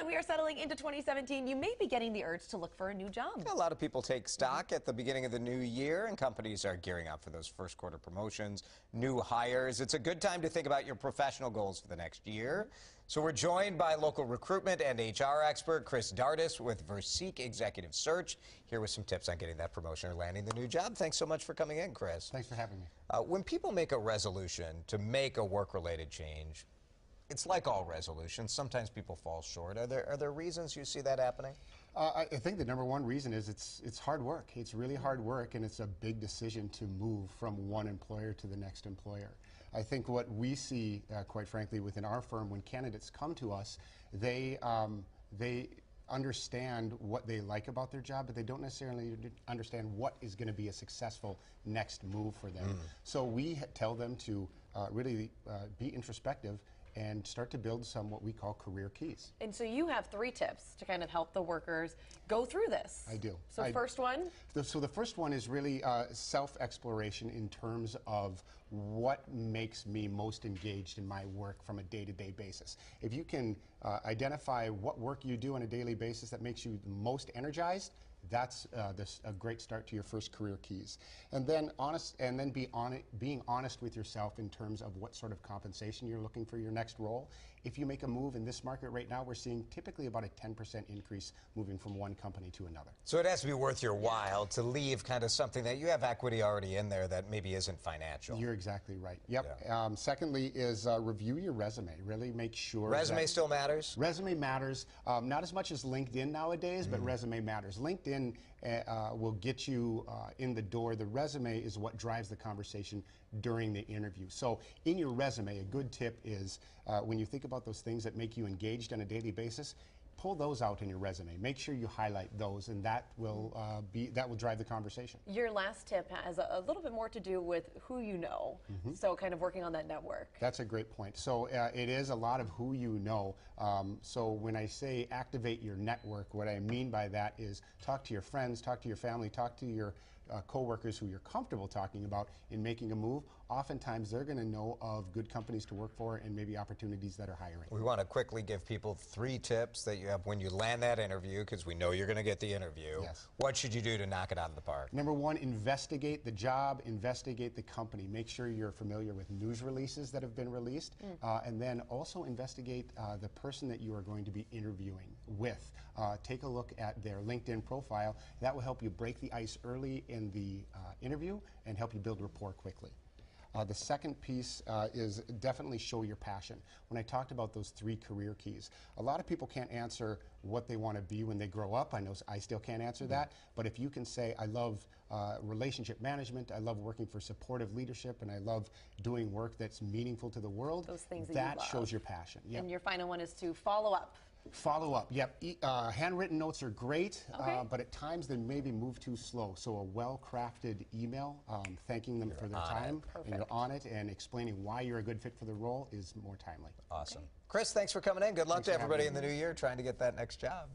everyone, we are settling into 2017. You may be getting the urge to look for a new job. A lot of people take stock at the beginning of the new year, and companies are gearing up for those first quarter promotions, new hires. It's a good time to think about your professional goals for the next year. So we're joined by local recruitment and HR expert Chris Dardis with Versique Executive Search, here with some tips on getting that promotion or landing the new job. Thanks so much for coming in, Chris. Thanks for having me. When people make a resolution to make a work-related change, it's like all resolutions. Sometimes people fall short. Are there reasons you see that happening? I think the number one reason is it's hard work. It's really hard work, and it's a big decision to move from one employer to the next employer. I think what we see, quite frankly, within our firm, when candidates come to us, they understand what they like about their job, but they don't necessarily understand what is going to be a successful next move for them. So we tell them to really be introspective and start to build some what we call career keys. And so you have 3 tips to kind of help the workers go through this. I do. So first one? So the first one is really self-exploration in terms of what makes me most engaged in my work from a day-to-day basis. If you can identify what work you do on a daily basis that makes you the most energized, that's a great start to your first career keys. And then being honest with yourself in terms of what sort of compensation you're looking for your next role. If you make a move in this market right now, we're seeing typically about a 10% increase moving from one company to another. So it has to be worth your while to leave kind of something that you have equity already in there that maybe isn't financial. You're exactly right. Yep. Yeah. Secondly is review your resume. Really make sure resume still matters? Resume matters. Not as much as LinkedIn nowadays, but resume matters. LinkedIn will get you in the door. The resume is what drives the conversation during the interview. So in your resume, a good tip is when you think about those things that make you engaged on a daily basis, pull those out in your resume. Make sure you highlight those, and that will drive the conversation. Your last tip has a little bit more to do with who you know. So kind of working on that network. That's a great point. So it is a lot of who you know. So when I say activate your network, what I mean by that is talk to your friends, talk to your family, talk to your co-workers who you're comfortable talking about in making a move. Oftentimes they're going to know of good companies to work for and maybe opportunities that are hiring. We want to quickly give people 3 tips that you have when you land that interview, because we know you're going to get the interview. Yes. What should you do to knock it out of the park? Number 1, investigate the job, investigate the company. Make sure you're familiar with news releases that have been released, and then also investigate the person that you are going to be interviewing with. Take a look at their LinkedIn profile. That will help you break the ice early in the interview and help you build rapport quickly. The second piece is definitely show your passion. When I talked about those 3 career keys, a lot of people can't answer what they want to be when they grow up. I know I still can't answer that, but if you can say, I love relationship management, I love working for supportive leadership, and I love doing work that's meaningful to the world, those things that shows your passion. Yep. And your final one is to follow up. Follow up, yep. Handwritten notes are great, okay. But at times they maybe move too slow. So a well-crafted email thanking them for their time, and you're on it, and explaining why you're a good fit for the role is more timely. Awesome. Okay. Chris, thanks for coming in. Good luck to everybody in the new year trying to get that next job.